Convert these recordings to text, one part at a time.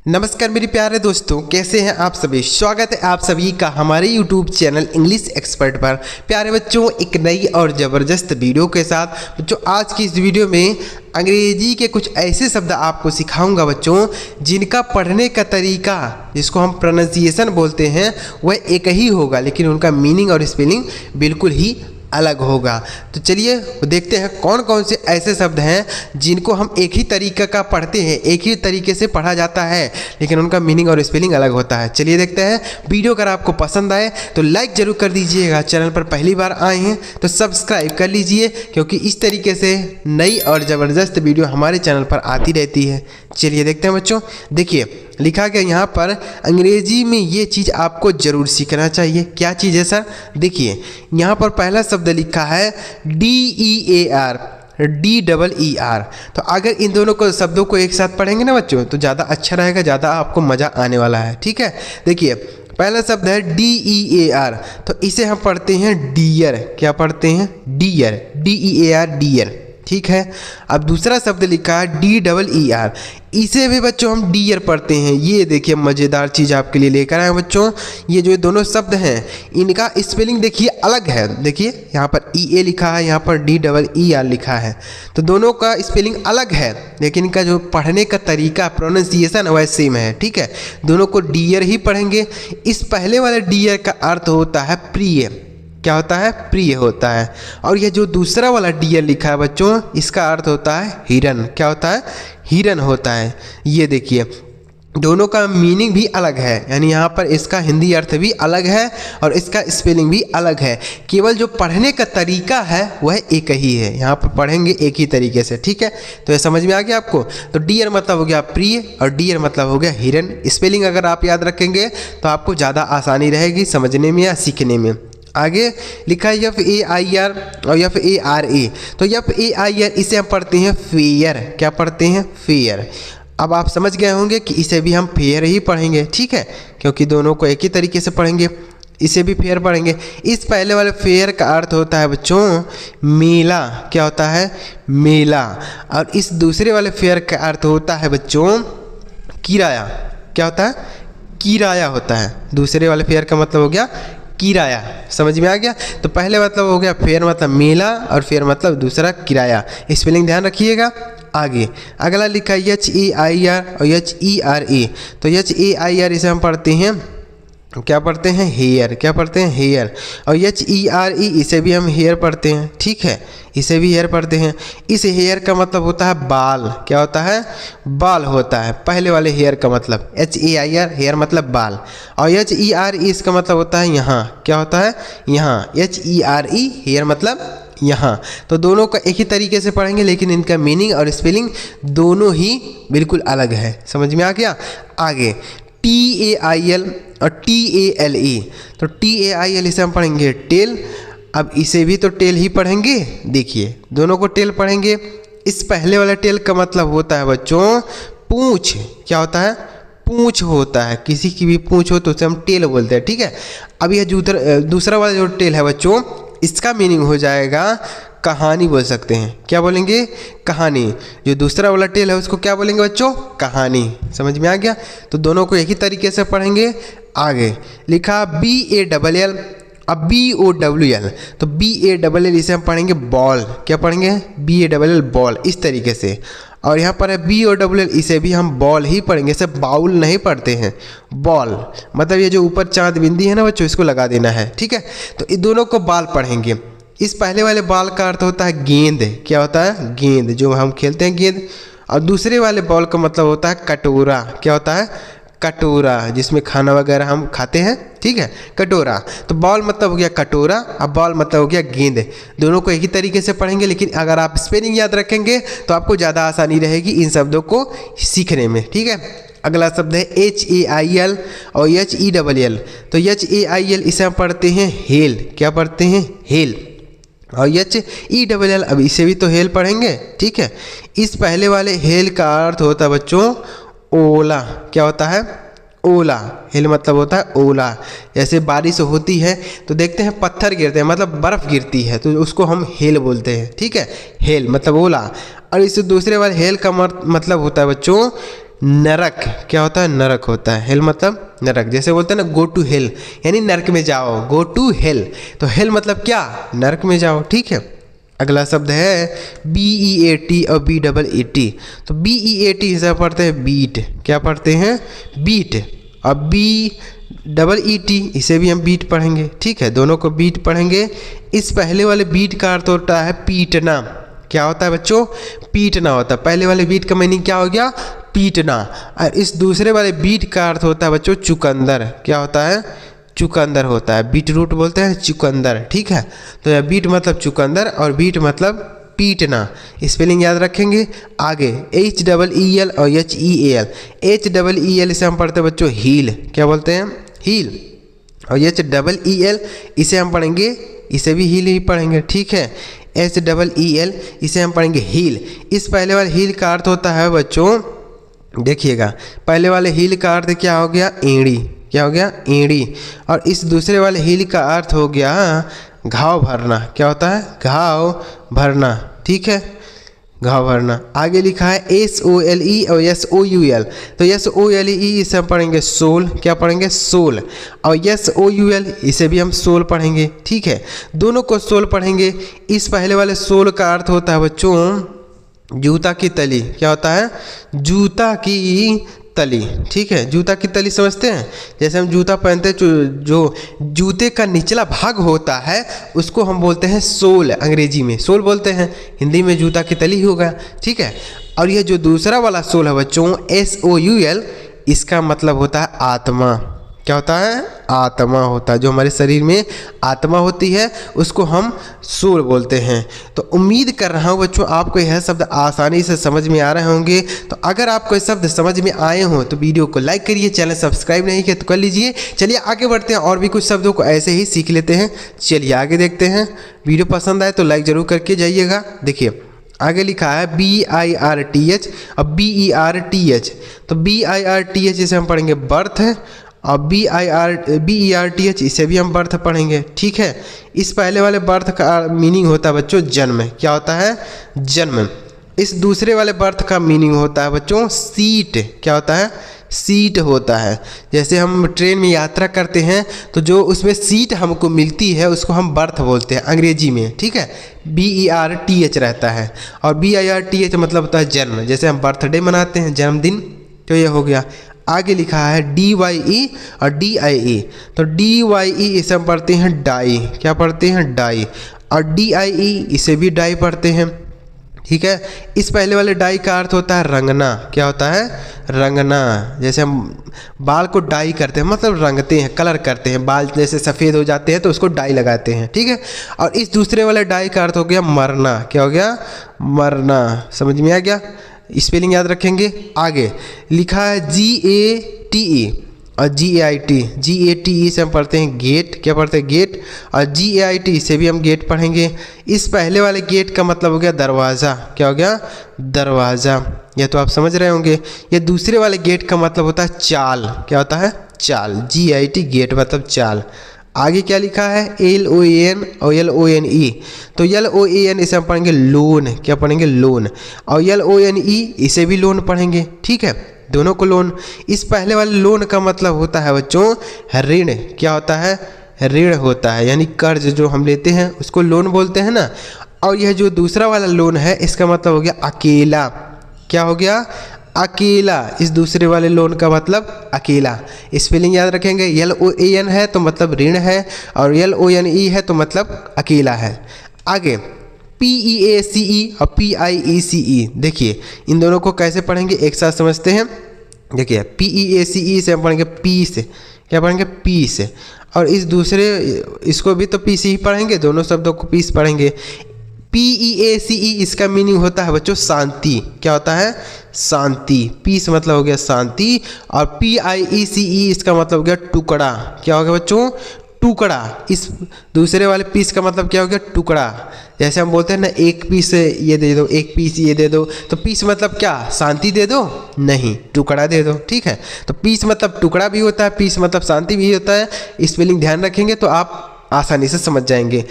नमस्कार मेरे प्यारे दोस्तों, कैसे हैं आप सभी। स्वागत है आप सभी का हमारे YouTube चैनल इंग्लिश एक्सपर्ट पर। प्यारे बच्चों, एक नई और ज़बरदस्त वीडियो के साथ बच्चों आज की इस वीडियो में अंग्रेजी के कुछ ऐसे शब्द आपको सिखाऊंगा बच्चों, जिनका पढ़ने का तरीका, जिसको हम प्रोनाउंसिएशन बोलते हैं, वह एक ही होगा, लेकिन उनका मीनिंग और स्पेलिंग बिल्कुल ही अलग होगा। तो चलिए देखते हैं कौन कौन से ऐसे शब्द हैं जिनको हम एक ही तरीके का पढ़ते हैं, एक ही तरीके से पढ़ा जाता है, लेकिन उनका मीनिंग और स्पेलिंग अलग होता है। चलिए देखते हैं। वीडियो अगर आपको पसंद आए तो लाइक जरूर कर दीजिएगा। चैनल पर पहली बार आए हैं तो सब्सक्राइब कर लीजिए, क्योंकि इस तरीके से नई और ज़बरदस्त वीडियो हमारे चैनल पर आती रहती है। चलिए देखते हैं बच्चों। देखिए लिखा गया यहाँ पर, अंग्रेजी में ये चीज़ आपको ज़रूर सीखना चाहिए। क्या चीज़ है सर? देखिए यहाँ पर पहला शब्द लिखा है DEAR, DEER। तो अगर इन दोनों को शब्दों को एक साथ पढ़ेंगे ना बच्चों तो ज़्यादा अच्छा रहेगा, ज़्यादा आपको मज़ा आने वाला है। ठीक है, देखिए पहला शब्द है DEAR, तो इसे हम पढ़ते हैं डियर। क्या पढ़ते हैं? Dear, DEAR, dear. ठीक है। अब दूसरा शब्द लिखा है DEER, इसे भी बच्चों हम डियर पढ़ते हैं। ये देखिए मज़ेदार चीज़ आपके लिए लेकर आए बच्चों। ये जो दोनों शब्द हैं इनका स्पेलिंग देखिए अलग है। देखिए यहाँ पर EA लिखा है, यहाँ पर DEER लिखा है, तो दोनों का स्पेलिंग अलग है, लेकिन इनका जो पढ़ने का तरीका, प्रोनाउंसिएशन वह सेम है। ठीक है, दोनों को डियर ही पढ़ेंगे। इस पहले वाले डियर का अर्थ होता है प्रिय। क्या होता है? प्रिय होता है। और ये जो दूसरा वाला डियर लिखा है बच्चों, इसका अर्थ होता है हिरन। क्या होता है? हिरन होता है। ये देखिए दोनों का मीनिंग भी अलग है, यानी यहाँ पर इसका हिंदी अर्थ भी अलग है और इसका स्पेलिंग भी अलग है। केवल जो पढ़ने का तरीका है वह एक ही है, यहाँ पर पढ़ेंगे एक ही तरीके से। ठीक है, तो ये समझ में आ गया आपको। तो डियर मतलब हो गया प्रिय और डियर मतलब हो गया हिरन। स्पेलिंग अगर आप याद रखेंगे तो आपको ज़्यादा आसानी रहेगी समझने में या सीखने में। आगे लिखा है FAIR और FARA, तो FAIR इसे हम पढ़ते हैं फेयर। क्या पढ़ते हैं? फेयर। अब आप समझ गए होंगे कि इसे भी हम फेयर ही पढ़ेंगे। ठीक है, क्योंकि दोनों को एक ही तरीके से पढ़ेंगे, इसे भी फेयर पढ़ेंगे। इस पहले वाले फेयर का अर्थ होता है बच्चों मेला। क्या होता है? मेला। और इस दूसरे वाले फेयर का अर्थ होता है बच्चों किराया। क्या होता है? किराया होता है। दूसरे वाले फेयर का मतलब हो गया किराया। समझ में आ गया। तो पहले मतलब हो गया फेयर मतलब मेला और फेयर मतलब दूसरा किराया। स्पेलिंग ध्यान रखिएगा। आगे अगला लिखा है HAIR और HERA, तो HAIR इसे हम पढ़ते हैं, क्या पढ़ते हैं? हेयर। क्या पढ़ते हैं? हेयर। और HERE इसे भी हम हेयर पढ़ते हैं। ठीक है, इसे भी हेयर पढ़ते हैं। इस हेयर का मतलब होता है बाल। क्या होता है? बाल होता है। पहले वाले हेयर का मतलब HAIR, हेयर मतलब बाल, और HERE इसका मतलब होता है यहाँ। क्या होता है? यहाँ। HERE हेयर मतलब यहाँ। तो दोनों का एक ही तरीके से पढ़ेंगे, लेकिन इनका मीनिंग और स्पेलिंग दोनों ही बिल्कुल अलग है। समझ में आ गया। आगे TAIL और TALE, तो TAIL इसे हम पढ़ेंगे टेल। अब इसे भी तो टेल ही पढ़ेंगे। देखिए दोनों को टेल पढ़ेंगे। इस पहले वाला टेल का मतलब होता है बच्चों पूंछ। क्या होता है? पूंछ होता है। किसी की भी पूंछ हो तो उसे हम टेल बोलते हैं। ठीक है, अब यह दूसरा वाला जो टेल है बच्चों, इसका मीनिंग हो जाएगा कहानी बोल सकते हैं। क्या बोलेंगे? कहानी। जो दूसरा वाला टेल है उसको क्या बोलेंगे बच्चों? कहानी। समझ में आ गया। तो दोनों को एक ही तरीके से पढ़ेंगे। आगे लिखा BALL, अब BOWL, तो BALL इसे हम पढ़ेंगे बॉल। क्या पढ़ेंगे? BALL बॉल, इस तरीके से। और यहाँ पर है BOWL, इसे भी हम बॉल ही पढ़ेंगे, इसे बाउल नहीं पढ़ते हैं। बॉल मतलब ये जो ऊपर चांद बिंदी है ना बच्चों, इसको लगा देना है। ठीक है, तो इन दोनों को बाल पढ़ेंगे। इस पहले वाले बॉल का अर्थ होता है गेंद। क्या होता है? गेंद, जो हम खेलते हैं गेंद। और दूसरे वाले बॉल का मतलब होता है कटोरा। क्या होता है? कटोरा, जिसमें खाना वगैरह हम खाते हैं। ठीक है, कटोरा। तो बॉल मतलब हो गया कटोरा, अब बॉल मतलब हो गया गेंद। दोनों को एक ही तरीके से पढ़ेंगे, लेकिन अगर आप स्पेलिंग याद रखेंगे तो आपको ज़्यादा आसानी रहेगी इन शब्दों को सीखने में। ठीक है, अगला शब्द है HAIL और HELL, तो HAIL इसे हम पढ़ते हैं हेल। क्या पढ़ते हैं? हेल। और HELL, अब इसे भी तो हेल पढ़ेंगे। ठीक है, इस पहले वाले हेल का अर्थ होता है बच्चों ओला। क्या होता है? ओला। हेल मतलब होता है ओला। जैसे बारिश होती है तो देखते हैं पत्थर गिरते हैं, मतलब बर्फ़ गिरती है, तो उसको हम हेल बोलते हैं। ठीक है, हेल मतलब ओला। और इस दूसरे वाले हेल का मतलब होता है बच्चों नरक, क्या होता है, नरक होता है। हेल मतलब नरक, जैसे बोलते हैं ना गो टू हेल, यानी नरक में जाओ, गो टू हेल। तो हेल मतलब क्या, नरक में जाओ, ठीक है। अगला शब्द है BEAT और BEET। तो BEAT इसे पढ़ते हैं बीट, क्या पढ़ते हैं, बीट। और BEET इसे भी हम बीट पढ़ेंगे, ठीक है, दोनों को बीट पढ़ेंगे। इस पहले वाले बीट का अर्थ होता है पीटना, क्या होता है बच्चों, पीटना होता है। पहले वाले बीट का मीनिंग क्या हो गया, पीटना। और इस दूसरे वाले बीट का अर्थ होता है बच्चों चुकंदर, क्या होता है, चुकंदर होता है। बीट रूट बोलते हैं चुकंदर, ठीक है। तो यह बीट मतलब चुकंदर और बीट मतलब पीटना, स्पेलिंग याद रखेंगे। आगे HEEL और HEAL। HEEL इसे हम पढ़ते हैं बच्चों हील, क्या बोलते हैं, हील। और HEEL इसे हम पढ़ेंगे, इसे भी हील ही पढ़ेंगे, ठीक है। HEEL इसे हम पढ़ेंगे हील। इस पहले वाले हील का अर्थ होता है बच्चों, देखिएगा, पहले वाले हील का अर्थ क्या हो गया, एड़ी, क्या हो गया, एड़ी। और इस दूसरे वाले हील का अर्थ हो गया घाव भरना, क्या होता है, घाव भरना, ठीक है, घाव भरना। आगे लिखा है SOLE और SOUL। तो SOLE इसे हम पढ़ेंगे सोल, क्या पढ़ेंगे, सोल। और SOUL इसे भी हम सोल पढ़ेंगे, ठीक है, दोनों को सोल पढ़ेंगे। इस पहले वाले सोल का अर्थ होता है बच्चों जूता की तली, क्या होता है, जूता की तली, ठीक है। जूता की तली समझते हैं, जैसे हम जूता पहनते हैं, जो जूते का निचला भाग होता है उसको हम बोलते हैं सोल, अंग्रेजी में सोल बोलते हैं, हिंदी में जूता की तली होगा, ठीक है। और यह जो दूसरा वाला सोल है बच्चों SOUL, इसका मतलब होता है आत्मा, क्या होता है, आत्मा होता है। जो हमारे शरीर में आत्मा होती है उसको हम सोल बोलते हैं। तो उम्मीद कर रहा हूँ बच्चों आपको यह शब्द आसानी से समझ में आ रहे होंगे। तो अगर आपको ये शब्द समझ में आए हों तो वीडियो को लाइक करिए, चैनल सब्सक्राइब नहीं किया तो कर लीजिए। चलिए आगे बढ़ते हैं और भी कुछ शब्दों को ऐसे ही सीख लेते हैं। चलिए आगे देखते हैं। वीडियो पसंद आए तो लाइक ज़रूर करके जाइएगा। देखिए आगे लिखा है BIRTH और BERTH। तो BIRTH इसे हम पढ़ेंगे बर्थ, और BERTH इसे भी हम बर्थ पढ़ेंगे, ठीक है। इस पहले वाले बर्थ का मीनिंग होता है बच्चों जन्म, क्या होता है, जन्म। इस दूसरे वाले बर्थ का मीनिंग होता है बच्चों सीट, क्या होता है, सीट होता है। जैसे हम ट्रेन में यात्रा करते हैं तो जो उसमें सीट हमको मिलती है उसको हम बर्थ बोलते हैं अंग्रेजी में, ठीक है। BERTH रहता है। और BIRTH मतलब होता है जन्म, जैसे हम बर्थडे मनाते हैं, जन्मदिन, तो ये हो गया। आगे लिखा है DYE और DIE। तो DYE इसे हम पढ़ते हैं डाई, क्या पढ़ते हैं, डाई। और DIE इसे भी डाई पढ़ते हैं, ठीक है। इस पहले वाले डाई का अर्थ होता है रंगना, क्या होता है, रंगना। जैसे हम बाल को डाई करते हैं मतलब रंगते हैं, कलर करते हैं, बाल जैसे सफ़ेद हो जाते हैं तो उसको डाई लगाते हैं, ठीक है। और इस दूसरे वाले डाई का अर्थ हो गया मरना, क्या हो गया, मरना। समझ में आ गया, स्पेलिंग याद रखेंगे। आगे लिखा है GATE और GATE से हम पढ़ते हैं गेट, क्या पढ़ते हैं, गेट। और GAIT से भी हम गेट पढ़ेंगे। इस पहले वाले गेट का मतलब हो गया दरवाज़ा, क्या हो गया, दरवाज़ा। यह तो आप समझ रहे होंगे। ये दूसरे वाले गेट का मतलब होता है चाल, क्या होता है, चाल। GAIT गेट मतलब चाल। आगे क्या लिखा है LOAN और LONE। तो LOAN इसे हम पढ़ेंगे लोन, क्या पढ़ेंगे, लोन। और LONE इसे भी लोन पढ़ेंगे, ठीक है, दोनों को लोन। इस पहले वाले लोन का मतलब होता है बच्चों ऋण, क्या होता है, ऋण होता है, यानी कर्ज जो हम लेते हैं उसको लोन बोलते हैं ना। और यह जो दूसरा वाला लोन है इसका मतलब हो गया अकेला, क्या हो गया, अकेला। इस दूसरे वाले लोन का मतलब अकेला। स्पेलिंग याद रखेंगे। LOAN है तो मतलब ऋण है, और LONE है तो मतलब अकेला है। आगे PEACE और PIECE। देखिए इन दोनों को कैसे पढ़ेंगे एक साथ समझते हैं। देखिए PEACE से हम पढ़ेंगे पीस, क्या पढ़ेंगे, पीस। और इस दूसरे इसको भी तो पीस ही पढ़ेंगे, दोनों शब्दों को पीस पढ़ेंगे। PEACE इसका मीनिंग होता है बच्चों शांति, क्या होता है, शांति। पीस मतलब हो गया शांति। और PIECE इसका मतलब हो गया टुकड़ा, क्या हो गया बच्चों, टुकड़ा। इस दूसरे वाले पीस का मतलब क्या हो गया, टुकड़ा। जैसे हम बोलते हैं ना एक पीस ये दे दो, एक पीस ये दे दो, तो पीस मतलब क्या, शांति दे दो, नहीं, टुकड़ा दे दो, ठीक है। तो पीस मतलब टुकड़ा भी होता है, पीस मतलब शांति भी होता है। स्पेलिंग ध्यान रखेंगे तो आप आसानी से समझ जाएंगे।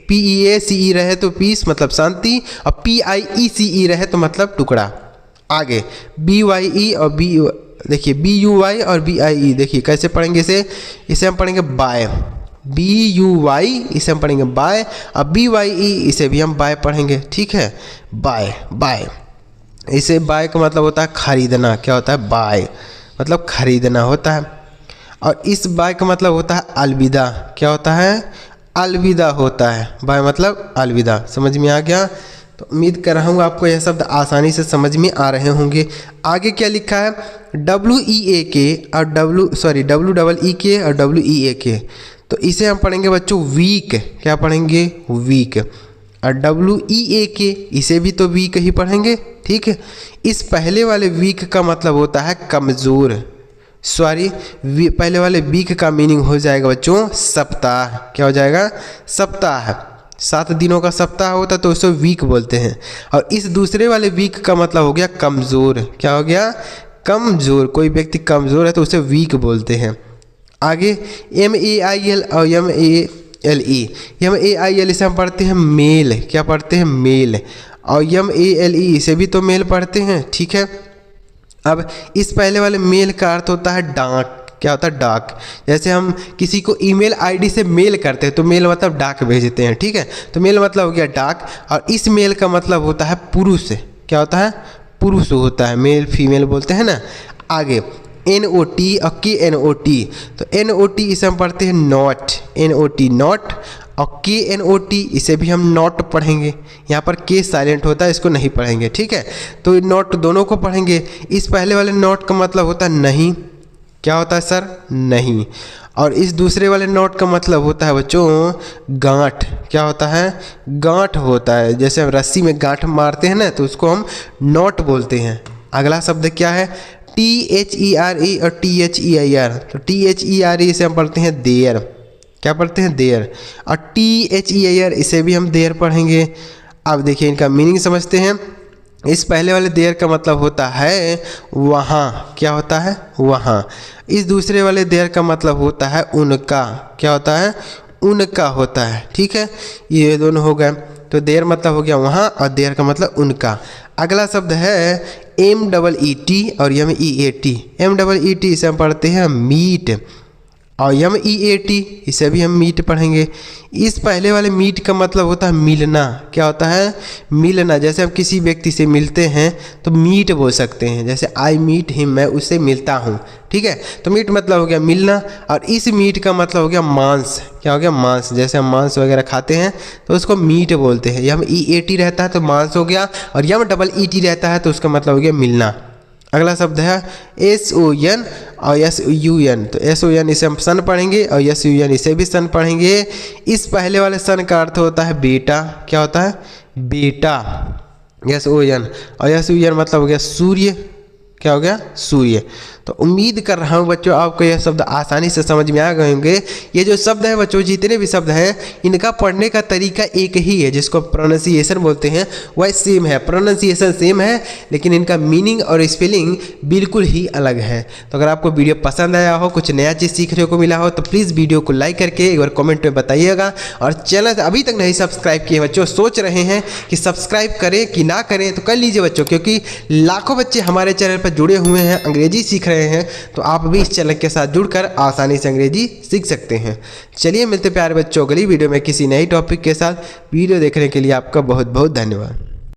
PEACE रहे तो पीस मतलब शांति, और PIECE रहे तो मतलब टुकड़ा। आगे BYE और देखिए BUY और BIE, देखिए कैसे पढ़ेंगे इसे हम पढ़ेंगे बाय। BUY इसे हम पढ़ेंगे बाय, और BYE इसे भी हम बाय पढ़ेंगे, ठीक है। बाय इसे बाय का मतलब होता है खरीदना। क्या होता है? बाय मतलब खरीदना होता है। और इस बाय का मतलब होता है अलविदा। क्या होता है? अलविदा होता है। बाय मतलब अलविदा। समझ में आ गया? तो उम्मीद कर रहा हूँ आपको यह शब्द आसानी से समझ में आ रहे होंगे। आगे क्या लिखा है? WEAK और WEEK और WEAK, तो इसे हम पढ़ेंगे बच्चों वीक। क्या पढ़ेंगे? वीक। और WEAK इसे भी तो वीक ही पढ़ेंगे, ठीक है। इस पहले वाले वीक का मतलब होता है कमज़ोर। पहले वाले वीक का मीनिंग हो जाएगा बच्चों सप्ताह। क्या हो जाएगा? सप्ताह। 7 दिनों का सप्ताह होता तो उसे वीक बोलते हैं। और इस दूसरे वाले वीक का मतलब हो गया कमज़ोर। क्या हो गया? कमज़ोर। कोई व्यक्ति कमज़ोर है तो उसे वीक बोलते हैं। आगे MAIL और MALE। MAIL इसे हम पढ़ते हैं मेल। क्या पढ़ते हैं? मेल। और MALE इसे भी तो मेल पढ़ते हैं, ठीक है। अब इस पहले वाले मेल का अर्थ होता है डाक। क्या होता है? डाक। जैसे हम किसी को ईमेल आईडी से मेल करते हैं तो मेल मतलब डाक भेजते हैं, ठीक है। तो मेल मतलब हो गया डाक। और इस मेल का मतलब होता है पुरुष। क्या होता है? पुरुष होता है। मेल फीमेल बोलते हैं ना। आगे NOT और KNOT, तो NOT इसे हम पढ़ते हैं नॉट। NOT not. और KNOT इसे भी हम नॉट पढ़ेंगे। यहाँ पर K साइलेंट होता है, इसको नहीं पढ़ेंगे, ठीक है। तो नॉट दोनों को पढ़ेंगे। इस पहले वाले नॉट का मतलब होता है नहीं। क्या होता है सर? नहीं। और इस दूसरे वाले नॉट का मतलब होता है बच्चों गांठ। क्या होता है? गांठ होता है। जैसे हम रस्सी में गांठ मारते हैं ना, तो उसको हम नॉट बोलते हैं। अगला शब्द क्या है? THERE और THEIR। तो THERE इसे हम पढ़ते हैं देयर। क्या पढ़ते हैं? देयर। और THEIR इसे भी हम देयर पढ़ेंगे। अब देखिए इनका मीनिंग समझते हैं। इस पहले वाले देयर का मतलब होता है वहाँ। क्या होता है? वहाँ। इस दूसरे वाले देयर का मतलब होता है उनका। क्या होता है? उनका होता है, ठीक है। ये दोनों हो गए। तो देयर मतलब हो गया वहाँ, और देयर का मतलब उनका। अगला शब्द है MEET और MEAT। MEET इसे हम पढ़ते हैं मीट, और MEAT इसे भी हम मीट पढ़ेंगे। इस पहले वाले मीट का मतलब होता है मिलना। क्या होता है? मिलना। जैसे हम किसी व्यक्ति से मिलते हैं तो मीट बोल सकते हैं। जैसे आई मीट हिम, मैं उससे मिलता हूँ, ठीक है। तो मीट मतलब हो गया मिलना। और इस मीट का मतलब हो गया मांस। क्या हो गया? मांस। जैसे हम मांस वगैरह खाते हैं तो उसको मीट बोलते हैं। MEAT रहता है तो मांस हो गया, और MEET रहता है तो उसका मतलब हो गया मिलना। अगला शब्द है SON और SUN। तो SON इसे हम सन पढ़ेंगे, और SUN इसे भी सन पढ़ेंगे। इस पहले वाले सन का अर्थ होता है बेटा। क्या होता है? बेटा। SON। और SUN मतलब हो गया सूर्य। क्या हो गया? सूर्य। तो उम्मीद कर रहा हूँ बच्चों आपको यह शब्द आसानी से समझ में आ गए होंगे। ये जो शब्द है बच्चों, जितने भी शब्द हैं इनका पढ़ने का तरीका एक ही है, जिसको प्रोनाउंसिएशन बोलते हैं। वह सेम है, प्रोनाउंसिएशन सेम है, लेकिन इनका मीनिंग और स्पेलिंग बिल्कुल ही अलग है। तो अगर आपको वीडियो पसंद आया हो, कुछ नया चीज़ सीखने को मिला हो, तो प्लीज़ वीडियो को लाइक करके एक बार कॉमेंट में बताइएगा। और चैनल अभी तक नहीं सब्सक्राइब किए बच्चों, सोच रहे हैं कि सब्सक्राइब करें कि ना करें, तो कर लीजिए बच्चों, क्योंकि लाखों बच्चे हमारे चैनल पर जुड़े हुए हैं, अंग्रेजी सीख रहे हैं। तो आप भी इस चैनल के साथ जुड़कर आसानी से अंग्रेजी सीख सकते हैं। चलिए मिलते प्यारे बच्चों अगली वीडियो में किसी नई टॉपिक के साथ। वीडियो देखने के लिए आपका बहुत बहुत धन्यवाद।